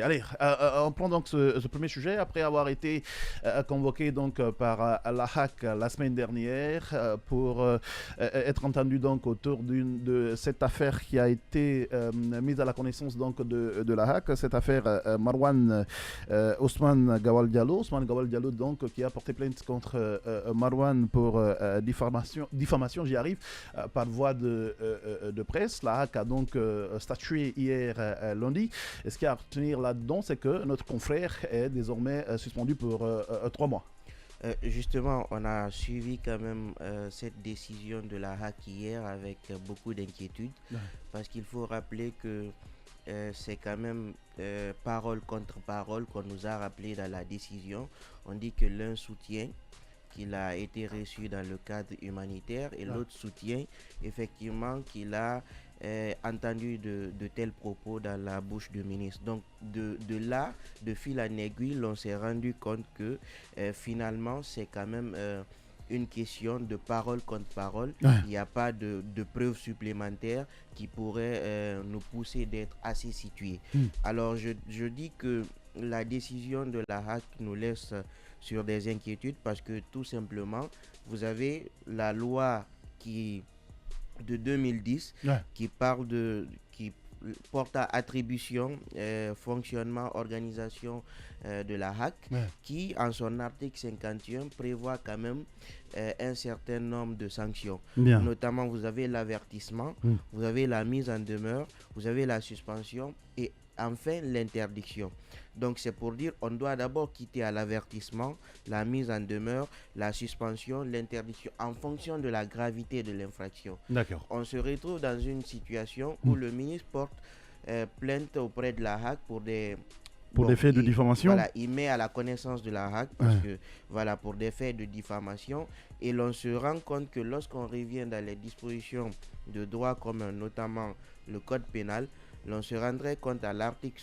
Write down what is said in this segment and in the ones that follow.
allez, on prend donc ce premier sujet après avoir été convoqué donc par la HAC la semaine dernière pour être entendu donc autour de cette affaire qui a été mise à la connaissance donc de la HAC, cette affaire Marwan Ousmane Gawal Diallo. Ousmane Gawal Diallo donc qui a porté plainte contre Marwan pour diffamation, j'y arrive, par voie de presse. La HAC a donc statué hier lundi. Et ce qu'il y a à retenir là-dedans, c'est que notre confrère est désormais suspendu pour 3 mois. Justement, on a suivi quand même cette décision de la HAC hier avec beaucoup d'inquiétude, Ouais. parce qu'il faut rappeler que c'est quand même parole contre parole qu'on nous a rappelé dans la décision. On dit que l'un soutient qu'il a été reçu dans le cadre humanitaire et Ouais. l'autre soutient effectivement qu'il a entendu de tels propos dans la bouche du ministre. Donc de là, de fil en aiguille, on s'est rendu compte que finalement c'est quand même une question de parole contre parole. Ouais. Il n'y a pas de preuves supplémentaires qui pourraient nous pousser d'être assez situés. Alors je dis que la décision de la HAC nous laisse sur des inquiétudes parce que tout simplement, vous avez la loi de 2010 Ouais. qui porte à attribution, fonctionnement, organisation de la HAC, Ouais. qui en son article 51 prévoit quand même un certain nombre de sanctions. Bien. Notamment, vous avez l'avertissement, vous avez la mise en demeure, vous avez la suspension et enfin l'interdiction. Donc c'est pour dire on doit d'abord quitter à l'avertissement, la mise en demeure, la suspension, l'interdiction en fonction de la gravité de l'infraction. D'accord. On se retrouve dans une situation où le ministre porte plainte auprès de la HAC pour des faits de diffamation. Voilà, il met à la connaissance de la HAC parce que voilà, pour des faits de diffamation, et l'on se rend compte que lorsqu'on revient dans les dispositions de droit commun, notamment le code pénal, l'on se rendrait compte à l'article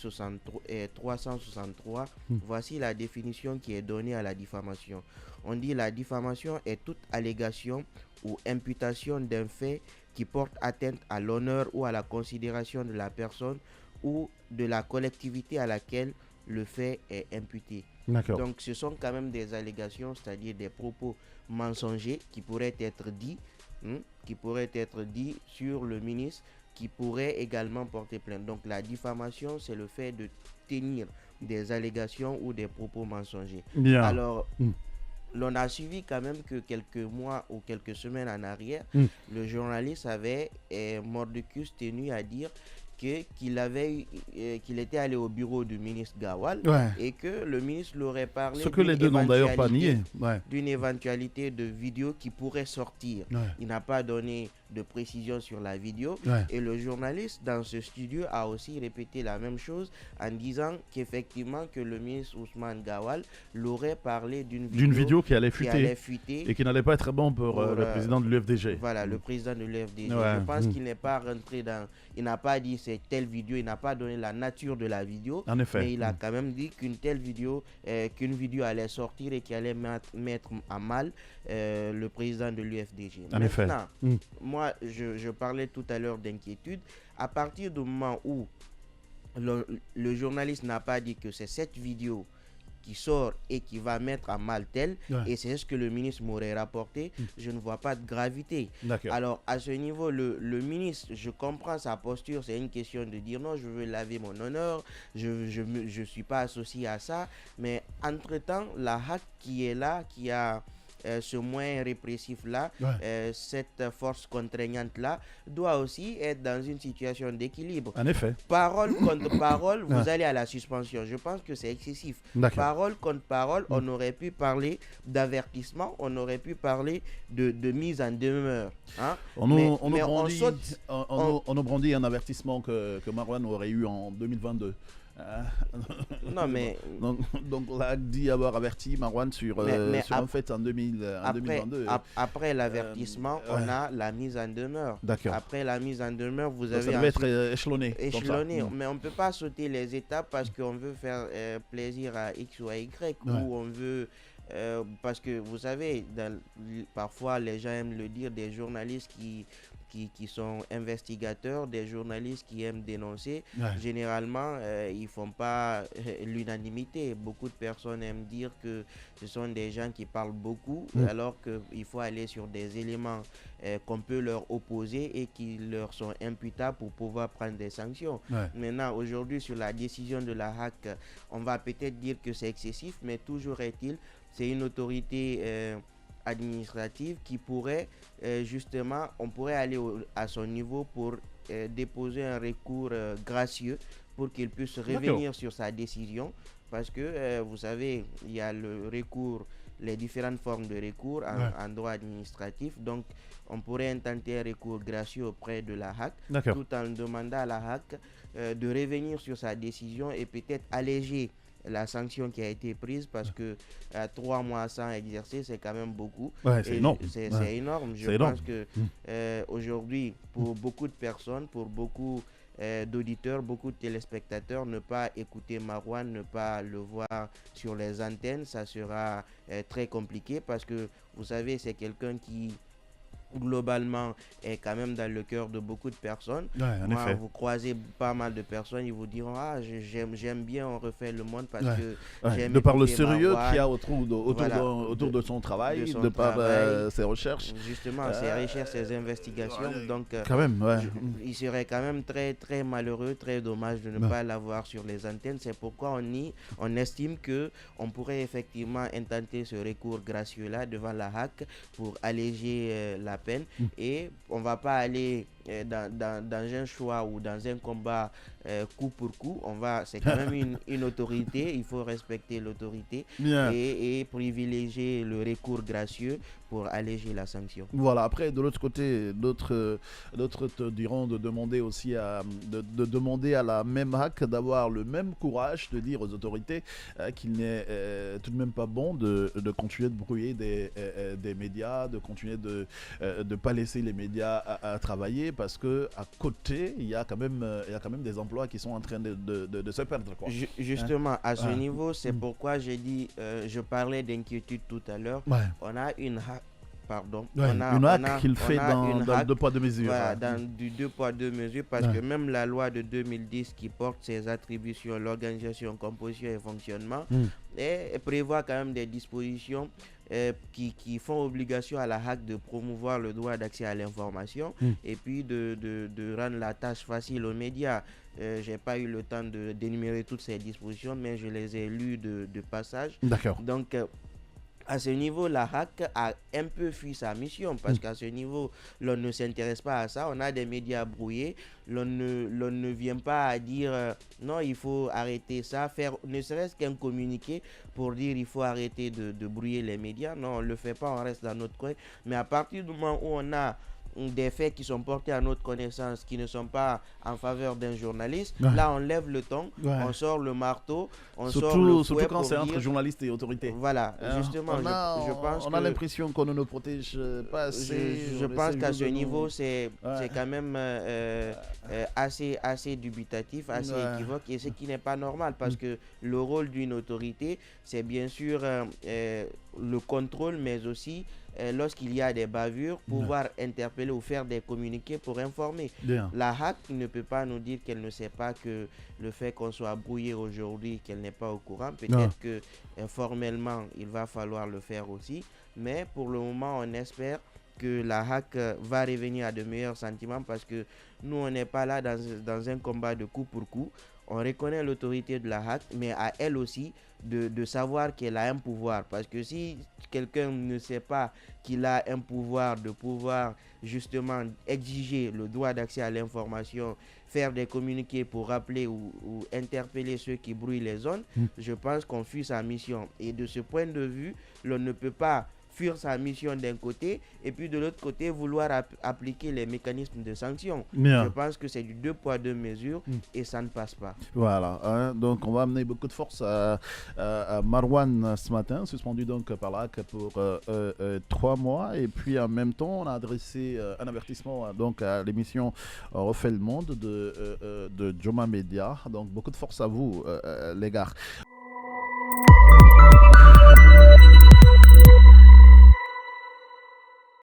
363, voici la définition qui est donnée à la diffamation. On dit la diffamation est toute allégation ou imputation d'un fait qui porte atteinte à l'honneur ou à la considération de la personne ou de la collectivité à laquelle le fait est imputé. D'accord. Donc ce sont quand même des allégations, c'est-à-dire des propos mensongers qui pourraient être dits, sur le ministre, qui pourrait également porter plainte. Donc la diffamation, c'est le fait de tenir des allégations ou des propos mensongers. Bien. Alors, l'on a suivi quand même que quelques mois ou quelques semaines en arrière, le journaliste avait mordicus tenu à dire qu'il était allé au bureau du ministre Gawal et que le ministre l'aurait parlé. Ce que les deux n'ont d'ailleurs pas nié. D'une éventualité de vidéo qui pourrait sortir. Il n'a pas donné de précision sur la vidéo. Et le journaliste dans ce studio a aussi répété la même chose en disant qu'effectivement que le ministre Ousmane Gawal l'aurait parlé d'une vidéo qui allait fuiter et qui n'allait pas être bon pour le président de l'UFDG. Voilà, le président de l'UFDG. Je pense qu'il n'est pas rentré dans... Il n'a pas dit c'est telle vidéo, il n'a pas donné la nature de la vidéo. En effet. Mais il a quand même dit qu'une vidéo allait sortir et qui allait mettre à mal le président de l'UFDG. En effet. Moi, je parlais tout à l'heure d'inquiétude. À partir du moment où le journaliste n'a pas dit que c'est cette vidéo qui sort et qui va mettre à mal tel, et c'est ce que le ministre m'aurait rapporté, je ne vois pas de gravité. Alors à ce niveau, le ministre, je comprends sa posture, c'est une question de dire non, je veux laver mon honneur, je suis pas associé à ça, mais entre-temps, la HAC qui est là, qui a ce moyen répressif-là, cette force contraignante-là, doit aussi être dans une situation d'équilibre. En effet. Parole contre parole, vous allez à la suspension. Je pense que c'est excessif. Parole contre parole, on aurait pu parler d'avertissement, on aurait pu parler de mise en demeure. Hein? On nous brandit un avertissement que Marwan aurait eu en 2022. Non, mais... donc là, dit avoir averti Marwan sur un fait en 2022. Après l'avertissement, on a la mise en demeure. Après la mise en demeure, vous avez... Ça devait être échelonné. Mais on ne peut pas sauter les étapes parce qu'on veut faire plaisir à X ou à Y, ou on veut... parce que vous savez, parfois les gens aiment le dire, des journalistes qui sont investigateurs, des journalistes qui aiment dénoncer, Ouais. généralement, ils font pas l'unanimité. Beaucoup de personnes aiment dire que ce sont des gens qui parlent beaucoup, alors qu'il faut aller sur des éléments qu'on peut leur opposer et qui leur sont imputables pour pouvoir prendre des sanctions. Ouais. Maintenant, aujourd'hui, sur la décision de la HAC, on va peut-être dire que c'est excessif, mais toujours est-il, c'est une autorité administrative qui pourrait justement, on pourrait aller à son niveau pour déposer un recours gracieux pour qu'il puisse revenir sur sa décision, parce que vous savez, il y a le recours, les différentes formes de recours en droit administratif. Donc on pourrait intenter un recours gracieux auprès de la HAC, tout en demandant à la HAC de revenir sur sa décision et peut-être alléger la sanction qui a été prise, parce que 3 mois sans exercer, c'est quand même beaucoup. C'est énorme. C'est énorme. Je pense que aujourd'hui, pour beaucoup de personnes, pour beaucoup d'auditeurs, beaucoup de téléspectateurs, ne pas écouter Marouane, ne pas le voir sur les antennes, ça sera très compliqué, parce que vous savez, c'est quelqu'un qui globalement est quand même dans le cœur de beaucoup de personnes. Moi, vous croisez pas mal de personnes, ils vous diront j'aime bien On refait le monde, parce que j'aime de par le sérieux qu'il y a autour de son travail, de par ses recherches. Justement, ses recherches, ses investigations. Donc quand même, il serait quand même très très malheureux, très dommage de ne pas l'avoir sur les antennes. C'est pourquoi on estime que on pourrait effectivement intenter ce recours gracieux là devant la HAC pour alléger la peine, et on va pas aller dans un choix ou dans un combat coup pour coup. C'est quand même une autorité, il faut respecter l'autorité et privilégier le recours gracieux pour alléger la sanction. Voilà, après de l'autre côté, d'autres te diront de demander aussi de demander à la même HAC d'avoir le même courage de dire aux autorités qu'il n'est tout de même pas bon de continuer de brouiller des médias, de continuer de ne pas laisser les médias à travailler, parce que à côté il y a quand même des emplois qui sont en train de se perdre, quoi. Justement, à ce niveau, c'est pourquoi j'ai dit, je parlais d'inquiétude tout à l'heure. On a une HAC, une HAC qu'il fait dans 2 poids 2 mesures. Voilà, dans du 2 poids 2 mesures, parce que même la loi de 2010 qui porte ses attributions, l'organisation, composition et fonctionnement, prévoit quand même des dispositions qui font obligation à la HAC de promouvoir le droit d'accès à l'information, et puis de rendre la tâche facile aux médias. J'ai pas eu le temps d'énumérer toutes ces dispositions, mais je les ai lues de passage. D'accord. Donc à ce niveau, la HAC a un peu fui sa mission, parce qu'à ce niveau, l'on ne s'intéresse pas à ça. On a des médias brouillés. L'on ne vient pas à dire non, il faut arrêter ça, faire ne serait-ce qu'un communiqué pour dire il faut arrêter de brouiller les médias. Non, on ne le fait pas, on reste dans notre coin. Mais à partir du moment où on a des faits qui sont portés à notre connaissance, qui ne sont pas en faveur d'un journaliste, là on lève le ton, on sort le marteau, surtout quand c'est entre journalistes et autorités. Voilà, justement, je pense on a l'impression qu'on ne nous protège pas assez. Je pense qu'à ce niveau, c'est quand même assez dubitatif, assez équivoque, et ce qui n'est pas normal, parce que le rôle d'une autorité, c'est bien sûr le contrôle, mais aussi lorsqu'il y a des bavures, pouvoir interpeller ou faire des communiqués pour informer. La HAC ne peut pas nous dire qu'elle ne sait pas que le fait qu'on soit brouillé aujourd'hui, qu'elle n'est pas au courant. Peut-être que formellement, il va falloir le faire aussi. Mais pour le moment, on espère que la HAC va revenir à de meilleurs sentiments, parce que nous, on n'est pas là dans un combat de coup pour coup. On reconnaît l'autorité de la HAC, mais à elle aussi de savoir qu'elle a un pouvoir. Parce que si quelqu'un ne sait pas qu'il a un pouvoir, de pouvoir justement exiger le droit d'accès à l'information, faire des communiqués pour rappeler ou interpeller ceux qui brouillent les zones, je pense qu'on fuit sa mission. Et de ce point de vue, l'on ne peut pas fuir sa mission d'un côté et puis de l'autre côté vouloir appliquer les mécanismes de sanction. Je pense que c'est du 2 poids 2 mesures et ça ne passe pas. Voilà, donc on va amener beaucoup de force à Marouane ce matin, suspendu donc par la HAC pour 3 mois, et puis en même temps on a adressé un avertissement donc à l'émission Refait le Monde de Joma Media. Donc beaucoup de force à vous les gars.